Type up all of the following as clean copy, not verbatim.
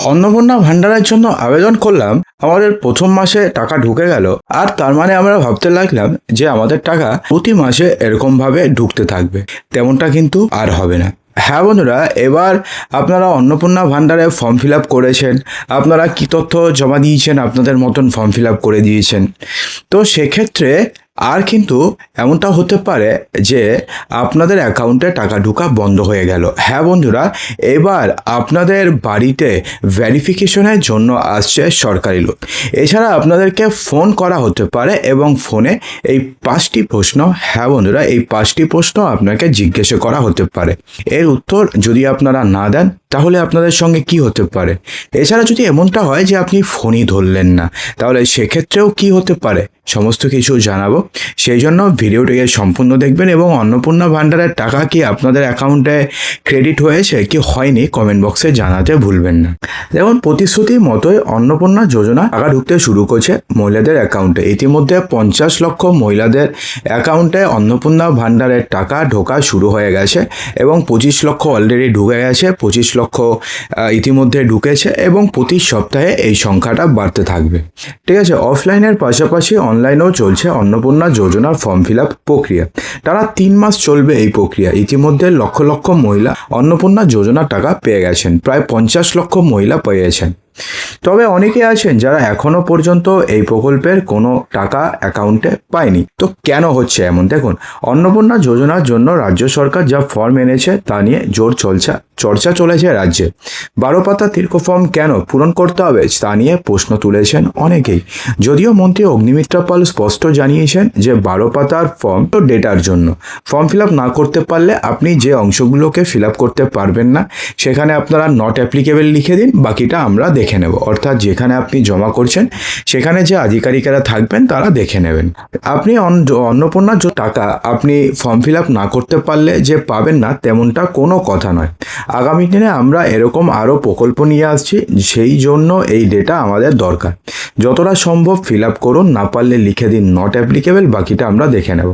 অন্নপূর্ণা ভান্ডারের জন্য আবেদন করলাম, আমাদের প্রথম মাসে টাকা ঢুকে গেল। আর তার মানে আমরা ভাবতে লাগলাম যে আমাদের টাকা প্রতি মাসে এরকমভাবে ঢুকতে থাকবে। তেমনটা কিন্তু আর হবে না। হ্যাঁ বন্ধুরা, এবার আপনারা অন্নপূর্ণা ভান্ডারে ফর্ম ফিল আপ করেছেন, আপনারা কী তথ্য জমা দিয়েছেন, আপনাদের মতন ফর্ম ফিল আপ করে দিয়েছেন। তো সেক্ষেত্রে আর কিন্তু এমনটা হতে পারে যে আপনাদের অ্যাকাউন্টে টাকা ঢোকা বন্ধ হয়ে গেল। হ্যাঁ বন্ধুরা, এবার আপনাদের বাড়িতে ভেরিফিকেশনের জন্য আসছে সরকারি লোক। এছাড়া আপনাদেরকে ফোন করা হতে পারে এবং ফোনে এই 5টি প্রশ্ন, হ্যাঁ বন্ধুরা, এই 5টি প্রশ্ন আপনাকে জিজ্ঞাসা করা হতে পারে। এর উত্তর যদি আপনারা না দেন তাহলে আপনাদের সঙ্গে কি হতে পারে। এছাড়া যদি এমনটা হয় যে আপনি ফোনই ধরলেন না, তাহলে সেক্ষেত্রেও কি হতে পারে সমস্ত কিছু জানাবো। সেই জন্য ভিডিওটিকে সম্পূর্ণ দেখবেন এবং অন্নপূর্ণা ভান্ডারের টাকা কি আপনাদের অ্যাকাউন্টে ক্রেডিট হয়েছে কি হয়নি কমেন্ট বক্সে জানাতে ভুলবেন না। যেমন প্রতিশ্রুতি মতোই অন্নপূর্ণা যোজনা টাকা ঢুকতে শুরু করছে মহিলাদের অ্যাকাউন্টে। ইতিমধ্যে 50 লক্ষ মহিলাদের অ্যাকাউন্টে অন্নপূর্ণা ভান্ডারের টাকা ঢোকা শুরু হয়ে গেছে এবং 25 লক্ষ অলরেডি ঢুকে গেছে, 25 লক্ষ ইতিমধ্যে ঢুকেছে এবং প্রতি সপ্তাহে এই সংখ্যাটা বাড়তে থাকবে। ঠিক আছে, অফলাইনের পাশাপাশি অনলাইনেও চলছে অন্নপূর্ণা যোজনার ফর্ম ফিল আপ প্রক্রিয়া। টানা 3 মাস চলবে এই প্রক্রিয়া। ইতিমধ্যে লক্ষ লক্ষ মহিলা অন্নপূর্ণা যোজনার টাকা পেয়ে গেছেন, প্রায় 50 লক্ষ মহিলা পেয়েছেন। তবে অনেকে আছেন যারা এখনো পর্যন্ত এই প্রকল্পের কোনো টাকা অ্যাকাউন্টে পায়নি। তো কেন হচ্ছে এমন? দেখুন, অন্নপূর্ণা যোজনার জন্য রাজ্য সরকার যা ফর্ম এনেছে তা নিয়ে জোর চর্চা চলেছে রাজ্যে। 12 পাতা দীর্ঘ ফর্ম কেন পূরণ করতে হবে তা নিয়ে প্রশ্ন তুলেছেন অনেকেই। যদিও মন্ত্রী অগ্নিমিত্রা পাল স্পষ্ট জানিয়েছেন যে 12 পাতার ফর্ম তো ডেটার জন্য, ফর্ম ফিল আপ না করতে পারলে আপনি যে অংশগুলোকে ফিল আপ করতে পারবেন না সেখানে আপনারা নট অ্যাপ্লিকেবল লিখে দিন, বাকিটা আমরা দেখে নেব। অর্থাৎ যেখানে আপনি জমা করছেন সেখানে যে আধিকারিকেরা থাকবেন তারা দেখে নেবেন। আপনি অন্নপূর্ণার যে টাকা আপনি ফর্ম ফিল আপ না করতে পারলে যে পাবেন না তেমনটা কোনো কথা নয়। আগামী দিনে আমরা এরকম আরও প্রকল্প নিয়ে আসছি, সেই জন্য এই ডেটা আমাদের দরকার। যতটা সম্ভব ফিল আপ করুন, না পারলে লিখে দিন নট অ্যাপ্লিকেবল, বাকিটা আমরা দেখে নেব।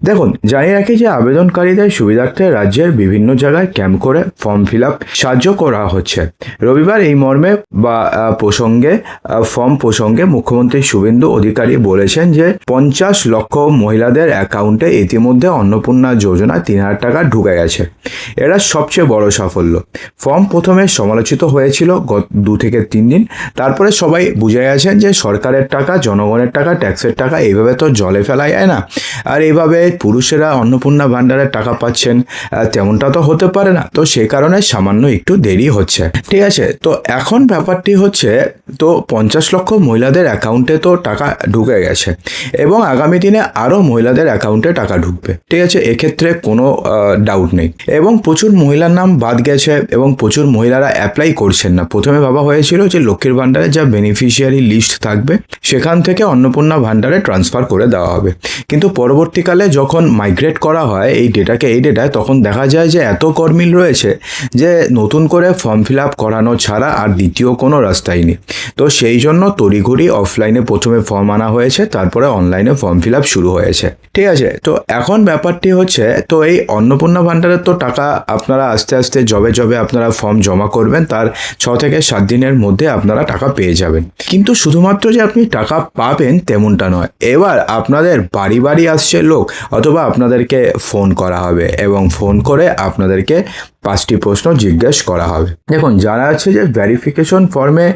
দেখুন, জানিয়ে রাখি যে আবেদনকারীদের সুবিধার্থে রাজ্যের বিভিন্ন জায়গায় ক্যাম্প করে ফর্ম ফিল আপ সাহায্য করা হচ্ছে। রবিবার এই মর্মে ফর্ম প্রসঙ্গে মুখ্যমন্ত্রী শুভেন্দু অধিকারী বলেছেন যে 50 লক্ষ মহিলাদের অ্যাকাউন্টে ইতিমধ্যে অন্নপূর্ণা যোজনা 3,000 টাকা ঢুকে গেছে। এরা সবচেয়ে বড় সাফল্য। ফর্ম প্রথমে সমালোচিত হয়েছিল 2 থেকে 3 দিন, তারপরে সবাই বুঝে গেছেন যে সরকারের টাকা, জনগণের টাকা, ট্যাক্সের টাকা এইভাবে তো জলে ফেলা যায় না। আর এইভাবে পুরুষেরা অন্নপূর্ণা ভান্ডারের টাকা পাচ্ছেন তেমনটা তো হতে পারে না। তো সে কারণে সামান্য একটু দেরি হচ্ছে। ঠিক আছে, তো এখন ব্যাপারটি হচ্ছে, তো 50 লক্ষ মহিলাদের অ্যাকাউন্টে তো টাকা ঢুকে গেছে এবং আগামী দিনে আরও মহিলাদের অ্যাকাউন্টে টাকা ঢুকবে। ঠিক আছে, এক্ষেত্রে কোনো ডাউট নেই। এবং প্রচুর মহিলার নাম বাদ গেছে এবং প্রচুর মহিলারা অ্যাপ্লাই করছেন না। প্রথমে ভাবা হয়েছিল যে লক্ষ্মীর ভান্ডারে যা বেনিফিশিয়ারি লিস্ট থাকবে সেখান থেকে অন্নপূর্ণা ভান্ডারে ট্রান্সফার করে দেওয়া হবে, কিন্তু পরবর্তীকালে যখন মাইগ্রেট করা হয় এই ডেটায়, তখন দেখা যায় যে এত গরমিল রয়েছে যে নতুন করে ফর্ম ফিল আপ করানো ছাড়া আর দ্বিতীয় কোনো রাস্তাই নেই। তো সেই জন্য তড়িঘড়ি অফলাইনে প্রথমে ফর্ম আনা হয়েছে, তারপরে অনলাইনে ফর্ম ফিল আপ শুরু হয়েছে। ঠিক আছে, তো এখন ব্যাপারটি হচ্ছে, তো এই অন্নপূর্ণা ভান্ডারের তো টাকা আপনারা আস্তে আস্তে যবে আপনারা ফর্ম জমা করবেন তার 6 থেকে 7 দিনের মধ্যে আপনারা টাকা পেয়ে যাবেন। কিন্তু শুধুমাত্র যে আপনি টাকা পাবেন তেমনটা নয়, এবার আপনাদের বাড়ি বাড়ি আসছে লোক, অথবা আপনাদেরকে ফোন করা হবে এবং ফোন করে আপনাদেরকে 5টি প্রশ্ন জিজ্ঞেস করা হবে। দেখুন, জানা যাচ্ছে যে ভেরিফিকেশন ফর্মে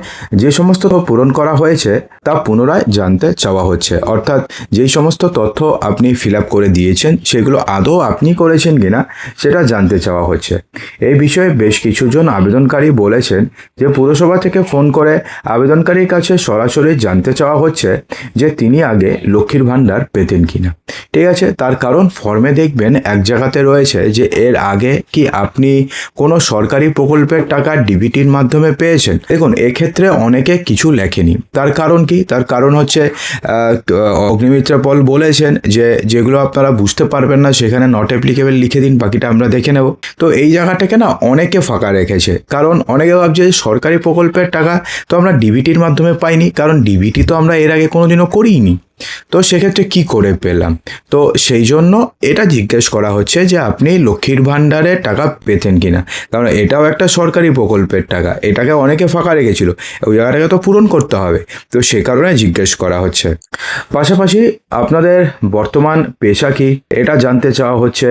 যে সমস্ত পূরণ করা হয়েছে তা পুনরায় জানতে চাওয়া হচ্ছে। অর্থাৎ যেই সমস্ত তথ্য আপনি ফিল আপ করে দিয়েছেন সেগুলো আদৌ আপনি করেছেন কিনা সেটা জানতে চাওয়া হচ্ছে। এই বিষয়ে বেশ কিছুজন আবেদনকারী বলেছেন যে পুরসভা থেকে ফোন করে আবেদনকারীর কাছে সরাসরি জানতে চাওয়া হচ্ছে যে তিনি আগে লক্ষ্মীর ভান্ডার পেতেন কিনা। ঠিক আছে, তার কারণ ফর্মে দেখবেন এক জায়গাতে রয়েছে যে এর আগে কি আপনি কোনো সরকারি প্রকল্পের টাকা ডিবিটির মাধ্যমে পেয়েছেন। দেখুন, এক্ষেত্রে অনেকে কিছু লেখেনি। তার কারণ কি? তার কারণ হচ্ছে অগ্নিমিত্রা পল বলেছেন যে যেগুলো আপনারা বুঝতে পারবেন না সেখানে নট অ্যাপ্লিকেবল লিখে দিন, বাকিটা আমরা দেখে নেব। তো এই জায়গাটাকে না অনেকে ফাঁকা রেখেছে, কারণ অনেকে ভাবছে সরকারি প্রকল্পের টাকা তো আমরা ডিবিটির মাধ্যমে পাইনি, কারণ ডিবিটি তো আমরা এর আগে কোনোদিনও করিনি। তো সেক্ষেত্রে কি করে পেলাম? তো সেই জন্য এটা জিজ্ঞেস করা হচ্ছে যে আপনি লক্ষ্মীর ভাণ্ডারের টাকা পেতেন কিনা, কারণ এটাও একটা সরকারি প্রকল্পের টাকা, এটাকে অনেকে ফাঁকা রেখেছিল, ওই জায়গাটাকে তো পূরণ করতে হবে, তো সে কারণে জিজ্ঞেস করা হচ্ছে। পাশাপাশি আপনাদের বর্তমান পেশা কি এটা জানতে চাওয়া হচ্ছে,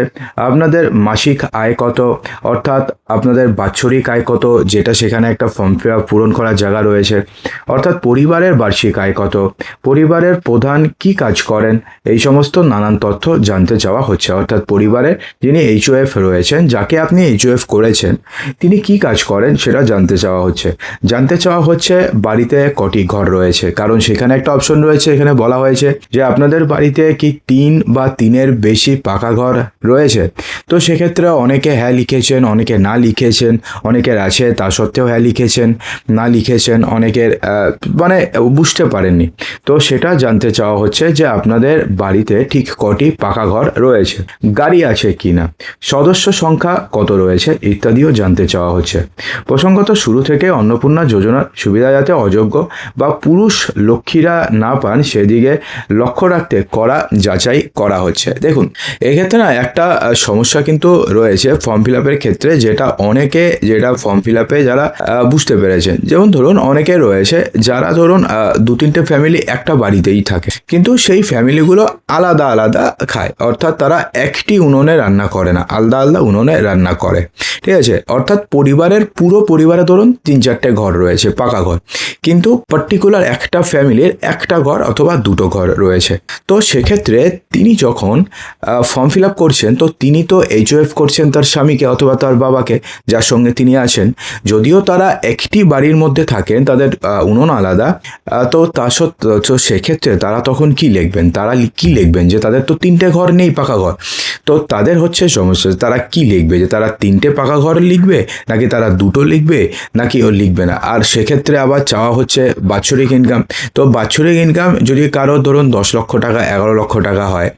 আপনাদের মাসিক আয় কত, অর্থাৎ আপনাদের বাৎসরিক আয় কত, যেটা সেখানে একটা ফর্ম পূরণ করার জায়গা রয়েছে, অর্থাৎ পরিবারের বার্ষিক আয় কত, পরিবারের প্রধান কি কাজ করেন, এই সমস্ত নানান তথ্য জানতে চাওয়া হচ্ছে। অর্থাৎ পরিবারের যিনি HOF রয়েছেন, যাকে আপনি HOF করেছেন, তিনি কি কাজ করেন সেটা জানতে চাওয়া হচ্ছে। জানতে চাওয়া হচ্ছে বাড়িতে কটি ঘর রয়েছে, কারণ সেখানে একটা অপশন রয়েছে, এখানে বলা হয়েছে যে আপনাদের বাড়িতে কি 3 বা 3-এর বেশি পাকা ঘর রয়েছে। তো সেক্ষেত্রে অনেকে হ্যাঁ লিখেছেন, অনেকে না লিখেছেন, অনেকের আছে তা সত্ত্বেও হ্যাঁ লিখেছেন, না লিখেছেন, অনেকের মানে বুঝতে পারেননি। তো সেটা জানতে চাওয়া হচ্ছে যে আপনাদের বাড়িতে ঠিক কটি পাকা ঘর রয়েছে, গাড়ি আছে কিনা, সদস্য সংখ্যা কত রয়েছে ইত্যাদিও জানতে চাওয়া হচ্ছে। প্রসঙ্গত শুরু থেকে অন্নপূর্ণা যোজনার সুবিধা যাতে অযোগ্য বা পুরুষ লক্ষ্মীরা না পান সেদিকে লক্ষ্য রাখতে করা যাচাই করা হচ্ছে। দেখুন, এক্ষেত্রে না একটা সমস্যা কিন্তু রয়েছে ফর্ম ফিল আপের ক্ষেত্রে, যেটা ফর্ম ফিল আপে যারা বুঝতে পেরেছেন। যেমন ধরুন অনেকে রয়েছে যারা ধরুন 2-3টে ফ্যামিলি একটা বাড়িতেই থাকে, কিন্তু সেই ফ্যামিলিগুলো আলাদা আলাদা খায়, অর্থাৎ তারা একটি উনুনে রান্না করে না, আলাদা আলাদা উনুনে রান্না করে, ঠিক আছে। অর্থাৎ পুরো পরিবারে ধরুন 3-4টে ঘর রয়েছে পাকা ঘর, কিন্তু পার্টিকুলার একটা ফ্যামিলির একটা ঘর অথবা 2টো ঘর রয়েছে। তো সেক্ষেত্রে তিনি যখন ফর্ম ফিল আপ করছেন, তো তিনি তো HOF করছেন তার স্বামীকে অথবা তার বাবাকে, যার সঙ্গে তিনি আছেন। যদিও তারা একটি বাড়ির মধ্যে থাকেন, তাদের উনুন আলাদা, তো তা সত্ত্বেও তো সেক্ষেত্রে তারা তখন কি লিখবেন যে তাদের তো 3টে ঘর নেই পাকা ঘর। তো তাদের হচ্ছে সমস্যা, তারা কি লিখবে, যে তারা 3টে পাকা ঘর লিখবে, নাকি তারা 2টো লিখবে, নাকি ও লিখবে না। আর সেক্ষেত্রে আবার চাওয়া হচ্ছে বাৎসরিক ইনকাম। তো বাৎসরিক ইনকাম যদি কারো ধরুন 10 লক্ষ টাকা, 11 লক্ষ টাকা হয়,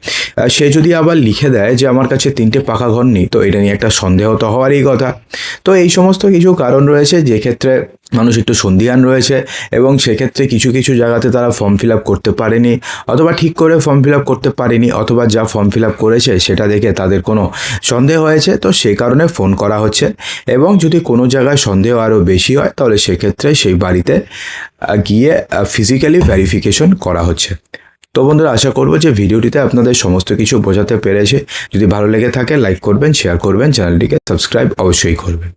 সে যদি আবার লিখে দেয় যে আমার কাছে 3টে পাকা ঘর নেই, তো এটা নিয়ে একটা সন্দেহ তো হওয়ারই কথা। তো এই সমস্ত কিছু কারণ রয়েছে যে ক্ষেত্রে মানুষ একটু সন্দিহান রয়েছে, এবং সেক্ষেত্রে কিছু কিছু জায়গাতে তারা ফর্ম ফিল আপ করতে পারেনি, অথবা ঠিক করে ফর্ম ফিল আপ করতে পারেনি, অথবা যা ফর্ম ফিল আপ করেছে সেটা দেখে তাদের কোনো সন্দেহ হয়েছে, তো সেই কারণে ফোন করা হচ্ছে। এবং যদি কোনো জায়গায় সন্দেহ আরও বেশি হয়, তাহলে সেক্ষেত্রে সেই বাড়িতে গিয়ে ফিজিক্যালি ভেরিফিকেশন করা হচ্ছে। তো বন্ধুরা, আশা করবো যে ভিডিওটিতে আপনাদের সমস্ত কিছু বোঝাতে পেরেছে। যদি ভালো লেগে থাকে লাইক করবেন, শেয়ার করবেন, চ্যানেলটিকে সাবস্ক্রাইব অবশ্যই করবেন।